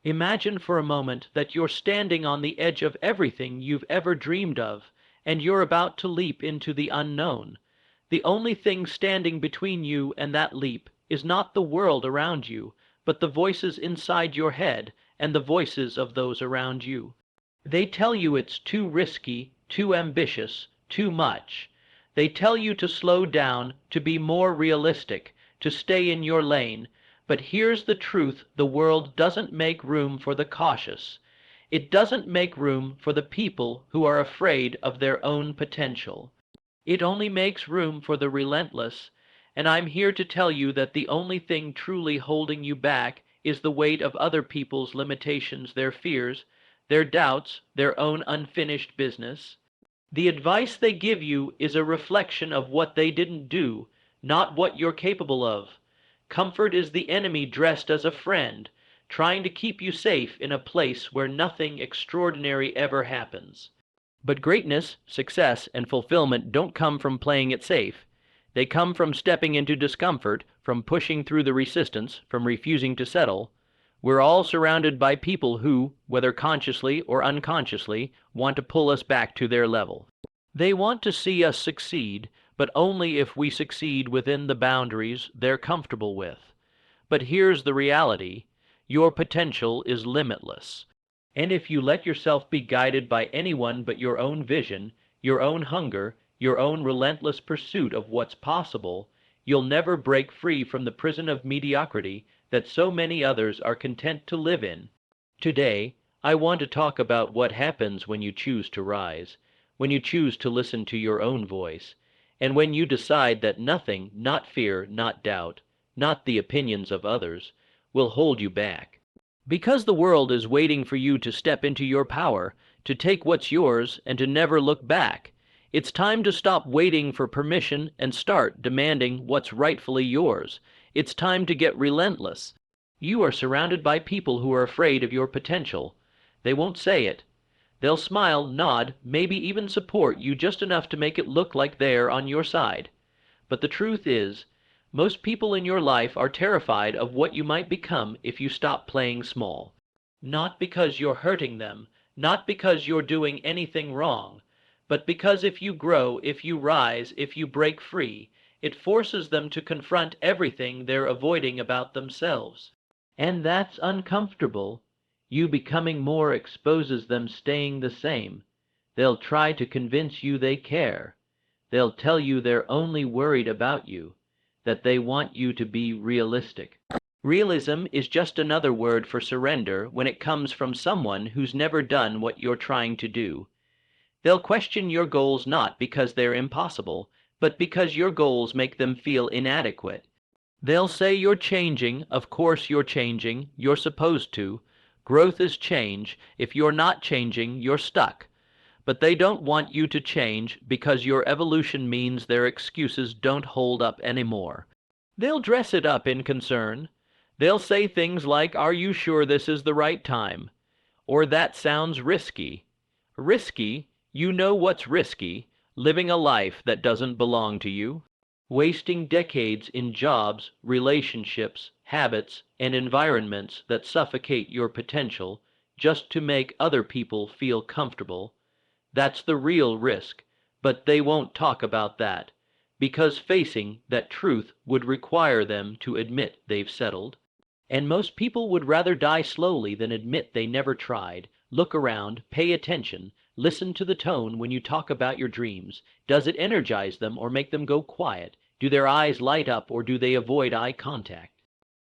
Imagine for a moment that you're standing on the edge of everything you've ever dreamed of, and you're about to leap into the unknown. The only thing standing between you and that leap is not the world around you, but the voices inside your head and the voices of those around you. They tell you it's too risky, too ambitious, too much. They tell you to slow down, to be more realistic, to stay in your lane. But here's the truth: the world doesn't make room for the cautious. It doesn't make room for the people who are afraid of their own potential. It only makes room for the relentless, and I'm here to tell you that the only thing truly holding you back is the weight of other people's limitations, their fears, their doubts, their own unfinished business. The advice they give you is a reflection of what they didn't do, not what you're capable of. Comfort is the enemy dressed as a friend, trying to keep you safe in a place where nothing extraordinary ever happens. But greatness, success, and fulfillment don't come from playing it safe. They come from stepping into discomfort, from pushing through the resistance, from refusing to settle. We're all surrounded by people who, whether consciously or unconsciously, want to pull us back to their level. They want to see us succeed, but only if we succeed within the boundaries they're comfortable with. But here's the reality: your potential is limitless. And if you let yourself be guided by anyone but your own vision, your own hunger, your own relentless pursuit of what's possible, you'll never break free from the prison of mediocrity that so many others are content to live in. Today, I want to talk about what happens when you choose to rise, when you choose to listen to your own voice, and when you decide that nothing, not fear, not doubt, not the opinions of others, will hold you back. Because the world is waiting for you to step into your power, to take what's yours, and to never look back. It's time to stop waiting for permission and start demanding what's rightfully yours. It's time to get relentless. You are surrounded by people who are afraid of your potential. They won't say it. They'll smile, nod, maybe even support you just enough to make it look like they're on your side. But the truth is, most people in your life are terrified of what you might become if you stop playing small. Not because you're hurting them, not because you're doing anything wrong, but because if you grow, if you rise, if you break free, it forces them to confront everything they're avoiding about themselves. And that's uncomfortable. You becoming more exposes them staying the same. They'll try to convince you they care. They'll tell you they're only worried about you, that they want you to be realistic. Realism is just another word for surrender when it comes from someone who's never done what you're trying to do. They'll question your goals not because they're impossible, but because your goals make them feel inadequate. They'll say you're changing, of course you're changing, you're supposed to. Growth is change. If you're not changing, you're stuck. But they don't want you to change because your evolution means their excuses don't hold up anymore. They'll dress it up in concern. They'll say things like, "Are you sure this is the right time?" Or "That sounds risky." Risky? You know what's risky: living a life that doesn't belong to you. Wasting decades in jobs, relationships, habits, and environments that suffocate your potential just to make other people feel comfortable. That's the real risk, but they won't talk about that, because facing that truth would require them to admit they've settled. And most people would rather die slowly than admit they never tried. Look around, pay attention, listen to the tone when you talk about your dreams. Does it energize them or make them go quiet? Do their eyes light up or do they avoid eye contact?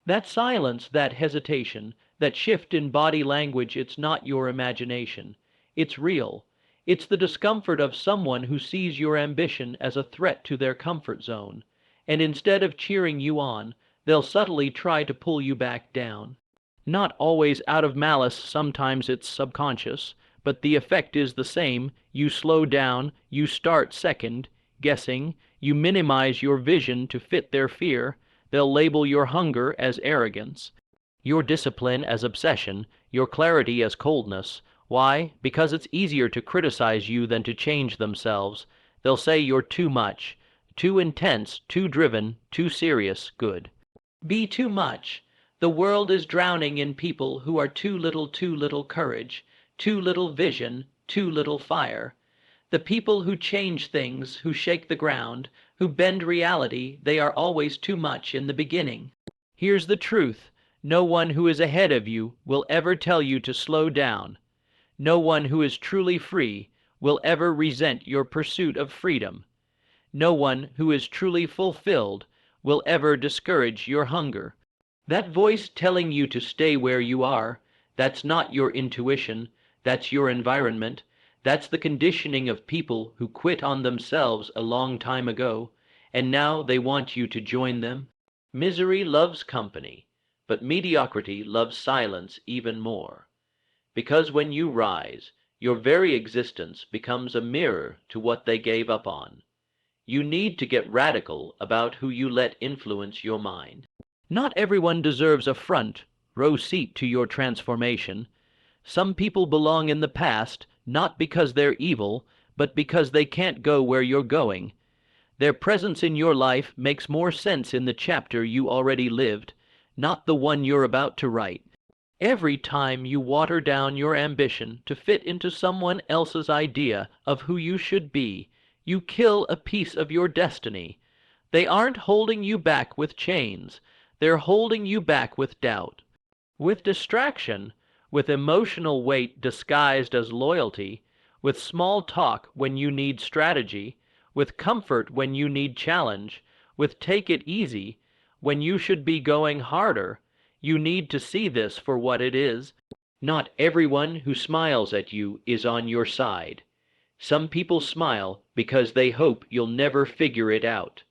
That silence, that hesitation, that shift in body language, it's not your imagination. It's real. It's the discomfort of someone who sees your ambition as a threat to their comfort zone, and instead of cheering you on, they'll subtly try to pull you back down. Not always out of malice, sometimes it's subconscious, but the effect is the same. You slow down, you start second, guessing, you minimize your vision to fit their fear. They'll label your hunger as arrogance, your discipline as obsession, your clarity as coldness. Why? Because it's easier to criticize you than to change themselves. They'll say you're too much, too intense, too driven, too serious. Good. Be too much. The world is drowning in people who are too little courage, too little vision, too little fire. The people who change things, who shake the ground, who bend reality, they are always too much in the beginning. Here's the truth. No one who is ahead of you will ever tell you to slow down. No one who is truly free will ever resent your pursuit of freedom. No one who is truly fulfilled will ever discourage your hunger. That voice telling you to stay where you are, that's not your intuition, that's your environment, that's the conditioning of people who quit on themselves a long time ago, and now they want you to join them. Misery loves company, but mediocrity loves silence even more. Because when you rise, your very existence becomes a mirror to what they gave up on. You need to get radical about who you let influence your mind. Not everyone deserves a front row seat to your transformation. Some people belong in the past, not because they're evil, but because they can't go where you're going. Their presence in your life makes more sense in the chapter you already lived, not the one you're about to write. Every time you water down your ambition to fit into someone else's idea of who you should be, you kill a piece of your destiny. They aren't holding you back with chains. They're holding you back with doubt, with distraction, with emotional weight disguised as loyalty, with small talk when you need strategy, with comfort when you need challenge, with take it easy when you should be going harder. You need to see this for what it is. Not everyone who smiles at you is on your side. Some people smile because they hope you'll never figure it out.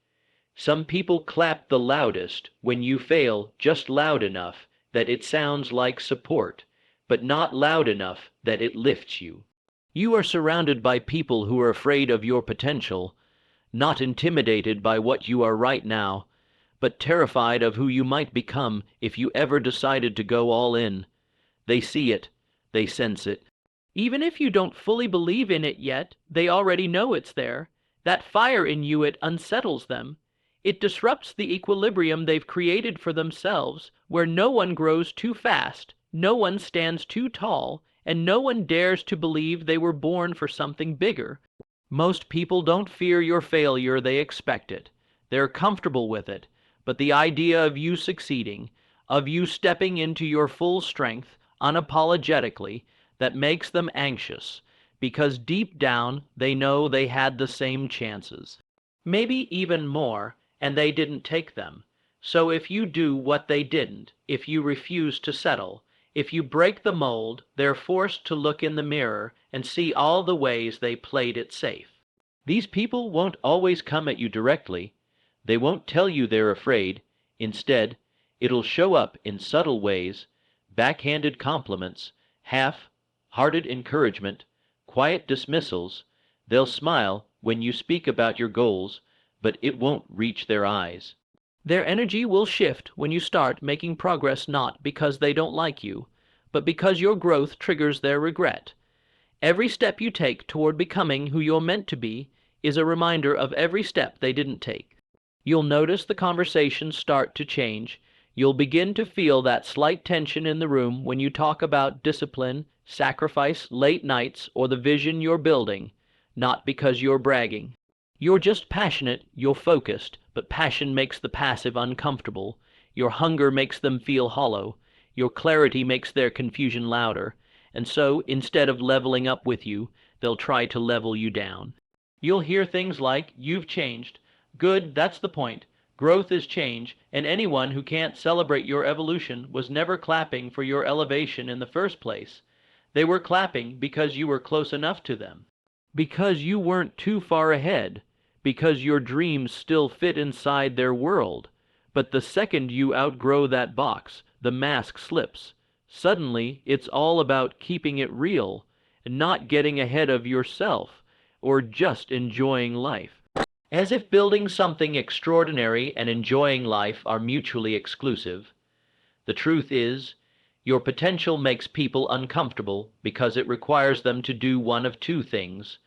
Some people clap the loudest when you fail, just loud enough that it sounds like support, but not loud enough that it lifts you. You are surrounded by people who are afraid of your potential, not intimidated by what you are right now, but terrified of who you might become if you ever decided to go all in. They see it, they sense it. Even if you don't fully believe in it yet, they already know it's there. That fire in you, it unsettles them. It disrupts the equilibrium they've created for themselves, where no one grows too fast, no one stands too tall, and no one dares to believe they were born for something bigger. Most people don't fear your failure, they expect it. They're comfortable with it, but the idea of you succeeding, of you stepping into your full strength, unapologetically, that makes them anxious, because deep down they know they had the same chances. Maybe even more, and they didn't take them. So if you do what they didn't, if you refuse to settle, if you break the mold, they're forced to look in the mirror and see all the ways they played it safe. These people won't always come at you directly. They won't tell you they're afraid. Instead, it'll show up in subtle ways, backhanded compliments, half-hearted encouragement, quiet dismissals. They'll smile when you speak about your goals, but it won't reach their eyes. Their energy will shift when you start making progress, not because they don't like you, but because your growth triggers their regret. Every step you take toward becoming who you're meant to be is a reminder of every step they didn't take. You'll notice the conversations start to change. You'll begin to feel that slight tension in the room when you talk about discipline, sacrifice, late nights, or the vision you're building, not because you're bragging. You're just passionate, you're focused, but passion makes the passive uncomfortable. Your hunger makes them feel hollow. Your clarity makes their confusion louder. And so, instead of leveling up with you, they'll try to level you down. You'll hear things like, "You've changed." "Good, that's the point. Growth is change, and anyone who can't celebrate your evolution was never clapping for your elevation in the first place. They were clapping because you were close enough to them, because you weren't too far ahead, because your dreams still fit inside their world. But the second you outgrow that box, the mask slips. Suddenly, it's all about keeping it real, and not getting ahead of yourself, or just enjoying life. As if building something extraordinary and enjoying life are mutually exclusive. The truth is, your potential makes people uncomfortable because it requires them to do one of two things: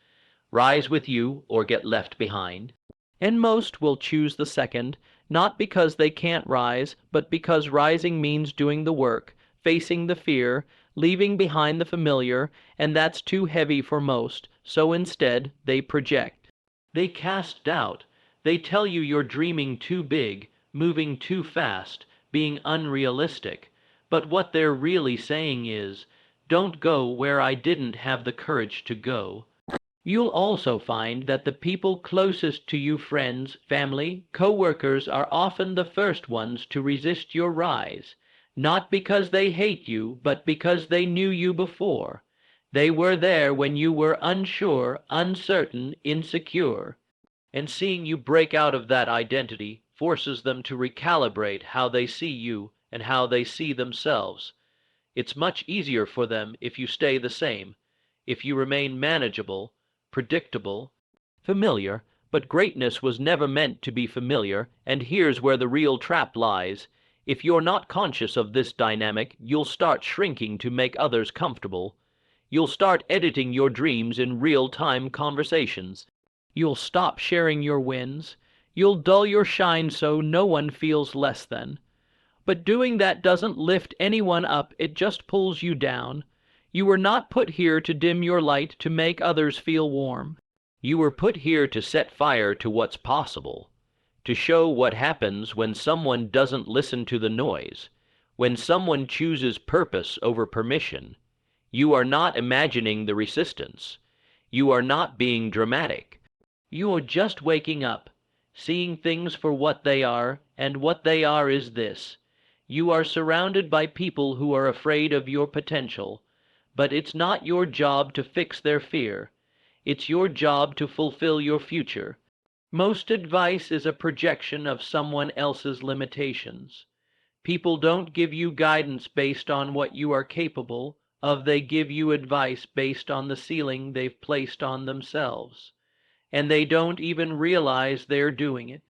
rise with you or get left behind. And most will choose the second, Not because they can't rise, but because rising means doing the work, facing the fear, leaving behind the familiar, and that's too heavy for most, so instead they project. They cast doubt. They tell you you're dreaming too big, moving too fast, being unrealistic. But what they're really saying is, don't go where I didn't have the courage to go. You'll also find that the people closest to you, friends, family, co-workers, are often the first ones to resist your rise, not because they hate you, but because they knew you before. They were there when you were unsure, uncertain, insecure, and seeing you break out of that identity forces them to recalibrate how they see you and how they see themselves. It's much easier for them if you stay the same, if you remain manageable, predictable, familiar, but greatness was never meant to be familiar, and here's where the real trap lies. If you're not conscious of this dynamic, you'll start shrinking to make others comfortable. You'll start editing your dreams in real-time conversations. You'll stop sharing your wins. You'll dull your shine so no one feels less than. But doing that doesn't lift anyone up, it just pulls you down. You were not put here to dim your light to make others feel warm. You were put here to set fire to what's possible, to show what happens when someone doesn't listen to the noise, when someone chooses purpose over permission. You are not imagining the resistance. You are not being dramatic. You are just waking up, seeing things for what they are, and what they are is this. You are surrounded by people who are afraid of your potential, but it's not your job to fix their fear. It's your job to fulfill your future. Most advice is a projection of someone else's limitations. People don't give you guidance based on what you are capable of, they give you advice based on the ceiling they've placed on themselves. And they don't even realize they're doing it.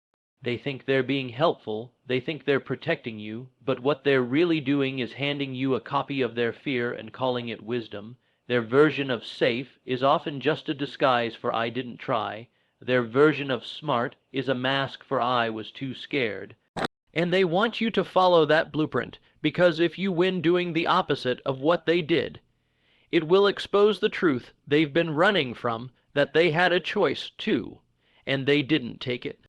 They think they're being helpful, they think they're protecting you, but what they're really doing is handing you a copy of their fear and calling it wisdom. Their version of safe is often just a disguise for I didn't try. Their version of smart is a mask for I was too scared. And they want you to follow that blueprint, because if you win doing the opposite of what they did, it will expose the truth they've been running from, that they had a choice too, and they didn't take it.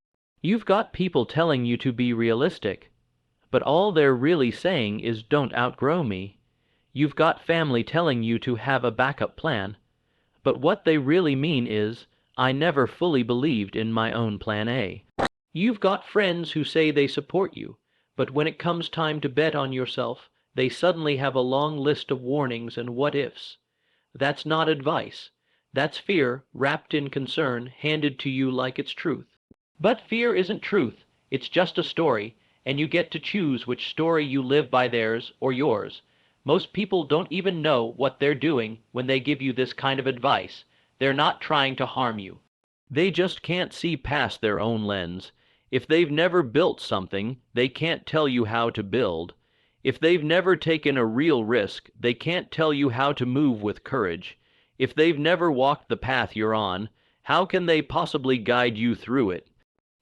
You've got people telling you to be realistic, but all they're really saying is don't outgrow me. You've got family telling you to have a backup plan, but what they really mean is, I never fully believed in my own plan A. You've got friends who say they support you, but when it comes time to bet on yourself, they suddenly have a long list of warnings and what-ifs. That's not advice. That's fear wrapped in concern, handed to you like it's truth. But fear isn't truth, it's just a story, and you get to choose which story you live by, theirs or yours. Most people don't even know what they're doing when they give you this kind of advice. They're not trying to harm you. They just can't see past their own lens. If they've never built something, they can't tell you how to build. If they've never taken a real risk, they can't tell you how to move with courage. If they've never walked the path you're on, how can they possibly guide you through it?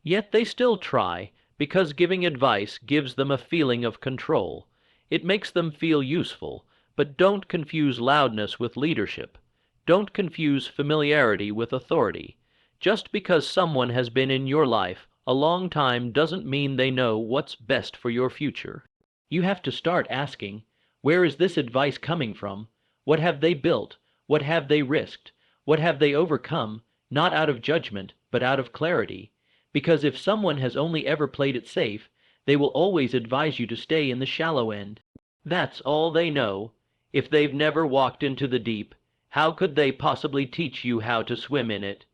Yet they still try, because giving advice gives them a feeling of control. It makes them feel useful, but don't confuse loudness with leadership. Don't confuse familiarity with authority. Just because someone has been in your life a long time doesn't mean they know what's best for your future. You have to start asking, where is this advice coming from? What have they built? What have they risked? What have they overcome, not out of judgment, but out of clarity? Because if someone has only ever played it safe, they will always advise you to stay in the shallow end. That's all they know. If they've never walked into the deep, how could they possibly teach you how to swim in it?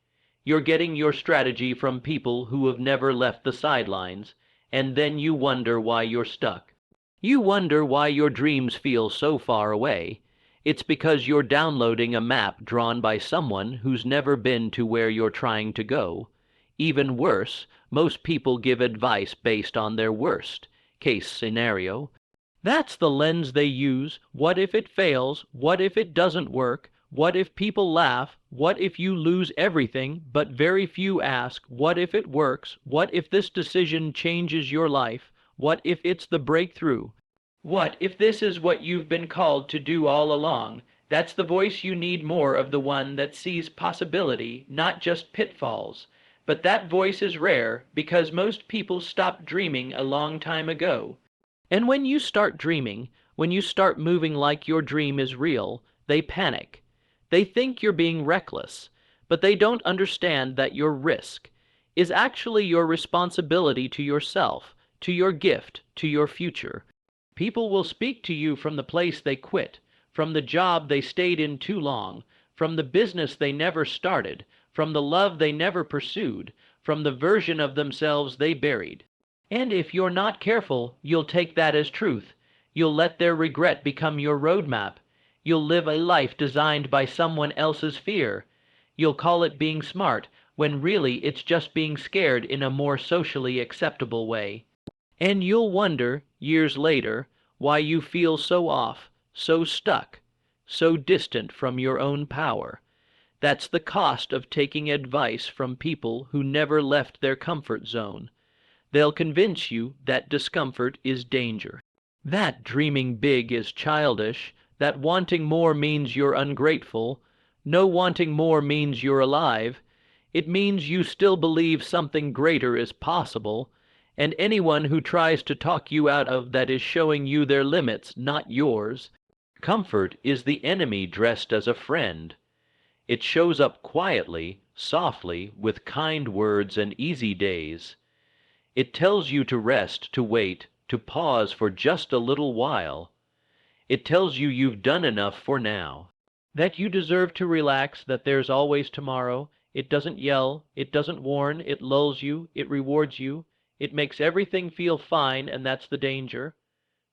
You're getting your strategy from people who have never left the sidelines, and then you wonder why you're stuck. You wonder why your dreams feel so far away. It's because you're downloading a map drawn by someone who's never been to where you're trying to go. Even worse, most people give advice based on their worst case scenario. That's the lens they use. What if it fails? What if it doesn't work? What if people laugh? What if you lose everything, but very few ask, what if it works? What if this decision changes your life? What if it's the breakthrough? What if this is what you've been called to do all along? That's the voice you need more of, the one that sees possibility, not just pitfalls. But that voice is rare because most people stopped dreaming a long time ago. And when you start dreaming, when you start moving like your dream is real, they panic. They think you're being reckless, but they don't understand that your risk is actually your responsibility to yourself, to your gift, to your future. People will speak to you from the place they quit, from the job they stayed in too long, from the business they never started, from the love they never pursued, from the version of themselves they buried. And if you're not careful, you'll take that as truth. You'll let their regret become your roadmap. You'll live a life designed by someone else's fear. You'll call it being smart, when really it's just being scared in a more socially acceptable way. And you'll wonder, years later, why you feel so off, so stuck, so distant from your own power. That's the cost of taking advice from people who never left their comfort zone. They'll convince you that discomfort is danger, that dreaming big is childish, that wanting more means you're ungrateful. No, wanting more means you're alive. It means you still believe something greater is possible, and anyone who tries to talk you out of that is showing you their limits, not yours. Comfort is the enemy dressed as a friend. It shows up quietly, softly, with kind words and easy days. It tells you to rest, to wait, to pause for just a little while. It tells you you've done enough for now, that you deserve to relax, that there's always tomorrow. It doesn't yell, it doesn't warn, it lulls you, it rewards you. It makes everything feel fine, and that's the danger.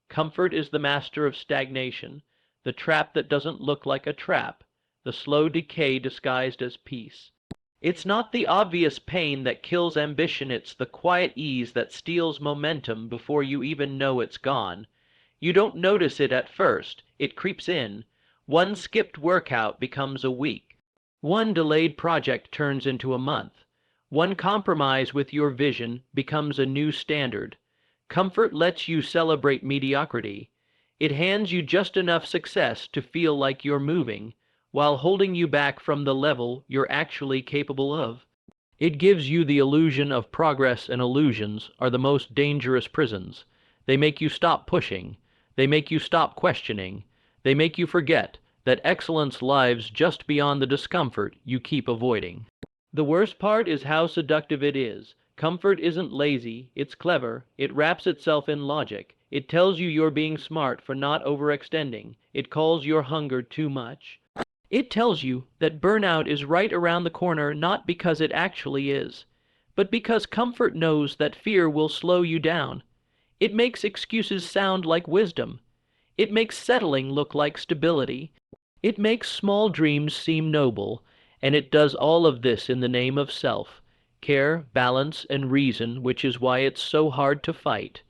Comfort is the master of stagnation, the trap that doesn't look like a trap, the slow decay disguised as peace. It's not the obvious pain that kills ambition, it's the quiet ease that steals momentum before you even know it's gone. You don't notice it at first, it creeps in. One skipped workout becomes a week. One delayed project turns into a month. One compromise with your vision becomes a new standard. Comfort lets you celebrate mediocrity. It hands you just enough success to feel like you're moving, while holding you back from the level you're actually capable of. It gives you the illusion of progress, and illusions are the most dangerous prisons. They make you stop pushing. They make you stop questioning. They make you forget that excellence lies just beyond the discomfort you keep avoiding. The worst part is how seductive it is. Comfort isn't lazy, it's clever. It wraps itself in logic. It tells you you're being smart for not overextending. It calls your hunger too much. It tells you that burnout is right around the corner, not because it actually is, but because comfort knows that fear will slow you down. It makes excuses sound like wisdom. It makes settling look like stability. It makes small dreams seem noble, and it does all of this in the name of self, care, balance, and reason, which is why it's so hard to fight.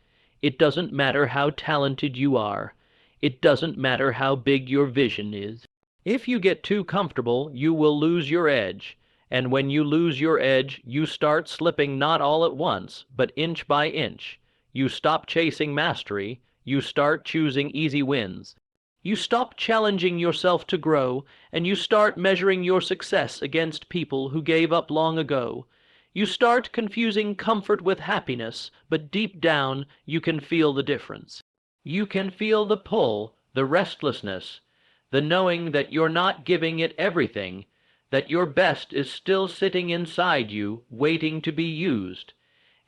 It doesn't matter how talented you are. It doesn't matter how big your vision is. If you get too comfortable, you will lose your edge, and when you lose your edge, you start slipping, not all at once, but inch by inch. You stop chasing mastery. You start choosing easy wins. You stop challenging yourself to grow, and you start measuring your success against people who gave up long ago. You start confusing comfort with happiness, but deep down you can feel the difference. You can feel the pull, the restlessness, the knowing that you're not giving it everything, that your best is still sitting inside you, waiting to be used.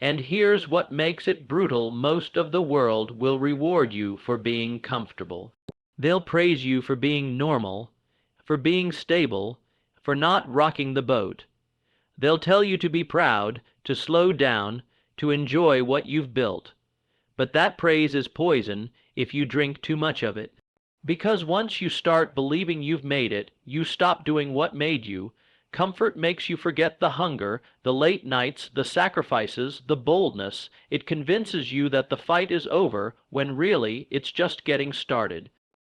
And here's what makes it brutal: most of the world will reward you for being comfortable. They'll praise you for being normal, for being stable, for not rocking the boat. They'll tell you to be proud, to slow down, to enjoy what you've built. But that praise is poison if you drink too much of it. Because once you start believing you've made it, you stop doing what made you. Comfort makes you forget the hunger, the late nights, the sacrifices, the boldness. It convinces you that the fight is over, when really it's just getting started.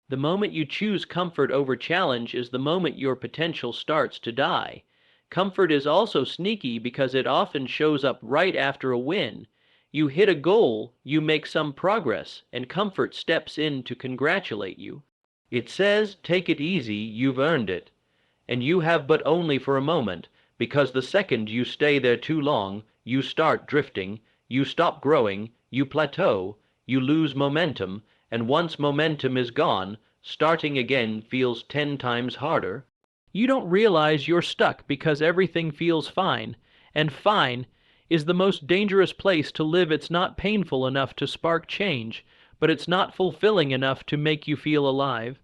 The moment you choose comfort over challenge is the moment your potential starts to die. Comfort is also sneaky because it often shows up right after a win. You hit a goal, you make some progress, and comfort steps in to congratulate you. It says, take it easy, you've earned it. And you have but only for a moment, because the second you stay there too long, you start drifting, you stop growing, you plateau, you lose momentum, and once momentum is gone, starting again feels 10 times harder. You don't realize you're stuck because everything feels fine, and fine is the most dangerous place to live. It's not painful enough to spark change, but it's not fulfilling enough to make you feel alive.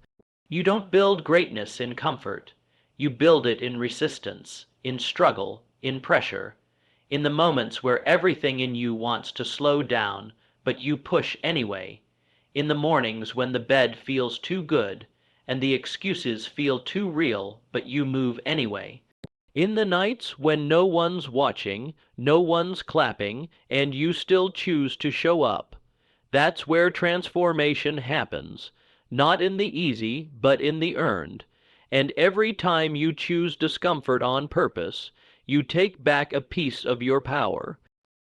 You don't build greatness in comfort. You build it in resistance, in struggle, in pressure, in the moments where everything in you wants to slow down, but you push anyway, in the mornings when the bed feels too good, and the excuses feel too real, but you move anyway, in the nights when no one's watching, no one's clapping, and you still choose to show up. That's where transformation happens, not in the easy, but in the earned. And every time you choose discomfort on purpose, you take back a piece of your power.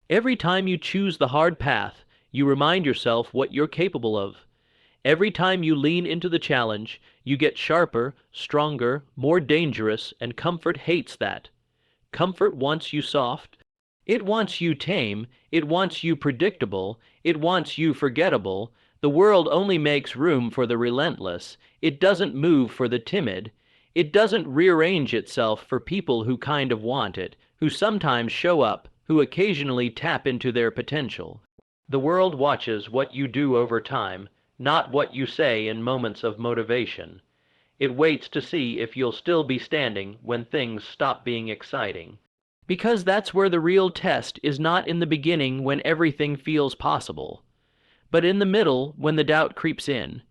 Every time you choose the hard path, you remind yourself what you're capable of. Every time you lean into the challenge, you get sharper, stronger, more dangerous, and comfort hates that. Comfort wants you soft. It wants you tame. It wants you predictable. It wants you forgettable. The world only makes room for the relentless. It doesn't move for the timid. It doesn't rearrange itself for people who kind of want it, who sometimes show up, who occasionally tap into their potential. The world watches what you do over time, not what you say in moments of motivation. It waits to see if you'll still be standing when things stop being exciting. Because that's where the real test is, not in the beginning when everything feels possible, but in the middle when the doubt creeps in,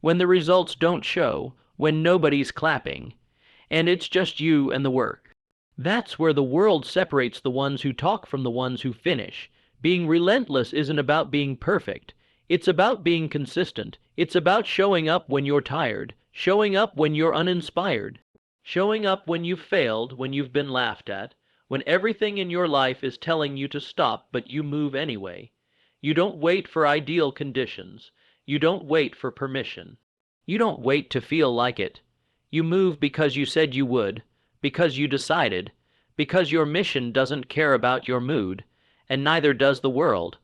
when the results don't show, when nobody's clapping, and it's just you and the work. That's where the world separates the ones who talk from the ones who finish. Being relentless isn't about being perfect. It's about being consistent. It's about showing up when you're tired, showing up when you're uninspired, showing up when you've failed, when you've been laughed at, when everything in your life is telling you to stop, but you move anyway. You don't wait for ideal conditions. You don't wait for permission. You don't wait to feel like it. You move because you said you would, because you decided, because your mission doesn't care about your mood, and neither does the world.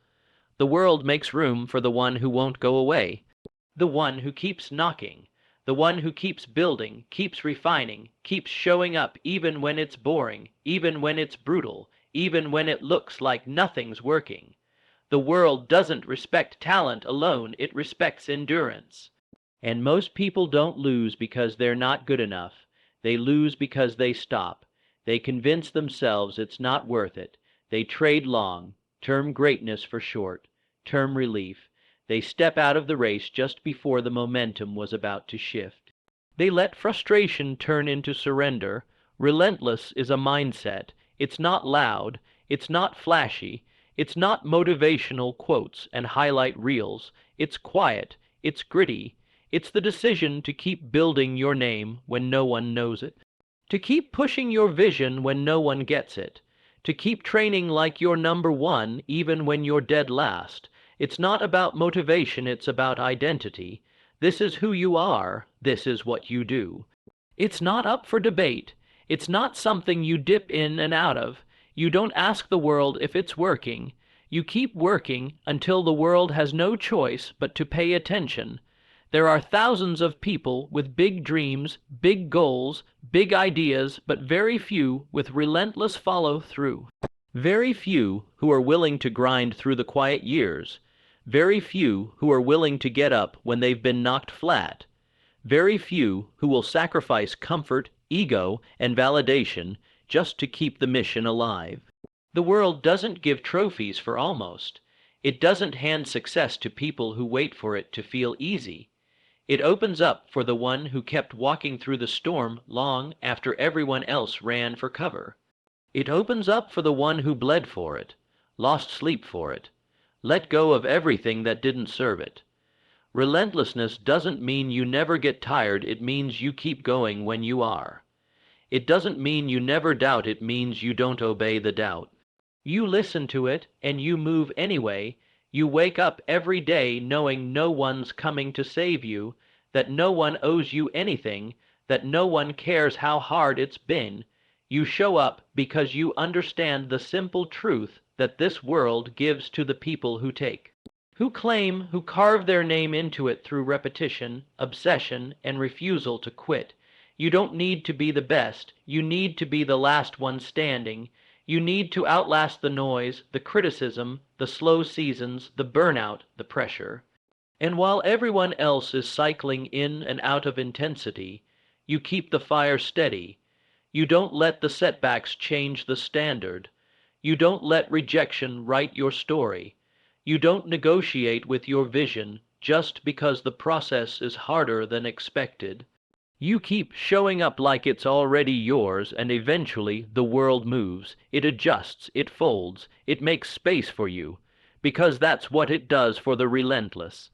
The world makes room for the one who won't go away, the one who keeps knocking, the one who keeps building, keeps refining, keeps showing up even when it's boring, even when it's brutal, even when it looks like nothing's working. The world doesn't respect talent alone, it respects endurance. And most people don't lose because they're not good enough. They lose because they stop. They convince themselves it's not worth it. They trade long, term greatness for short, term relief. They step out of the race just before the momentum was about to shift. They let frustration turn into surrender. Relentless is a mindset. It's not loud. It's not flashy. It's not motivational quotes and highlight reels. It's quiet. It's gritty. It's the decision to keep building your name when no one knows it, to keep pushing your vision when no one gets it, to keep training like you're number one even when you're dead last. It's not about motivation, it's about identity. This is who you are. This is what you do. It's not up for debate. It's not something you dip in and out of. You don't ask the world if it's working. You keep working until the world has no choice but to pay attention. There are thousands of people with big dreams, big goals, big ideas, but very few with relentless follow-through. Very few who are willing to grind through the quiet years. Very few who are willing to get up when they've been knocked flat. Very few who will sacrifice comfort, ego, and validation just to keep the mission alive. The world doesn't give trophies for almost. It doesn't hand success to people who wait for it to feel easy. It opens up for the one who kept walking through the storm long after everyone else ran for cover. It opens up for the one who bled for it, lost sleep for it, let go of everything that didn't serve it, Relentlessness doesn't mean you never get tired, it means you keep going when you are. It doesn't mean you never doubt, it means you don't obey the doubt. You listen to it, and you move anyway. You wake up every day knowing no one's coming to save you, that no one owes you anything, that no one cares how hard it's been. You show up because you understand the simple truth that this world gives to the people who take, who carve their name into it through repetition, obsession, and refusal to quit. You don't need to be the best, you need to be the last one standing. You need to outlast the noise, the criticism, the slow seasons, the burnout, the pressure. And while everyone else is cycling in and out of intensity, you keep the fire steady. You don't let the setbacks change the standard. You don't let rejection write your story. You don't negotiate with your vision just because the process is harder than expected. You keep showing up like it's already yours, and eventually the world moves. It adjusts, it folds, it makes space for you, because that's what it does for the relentless.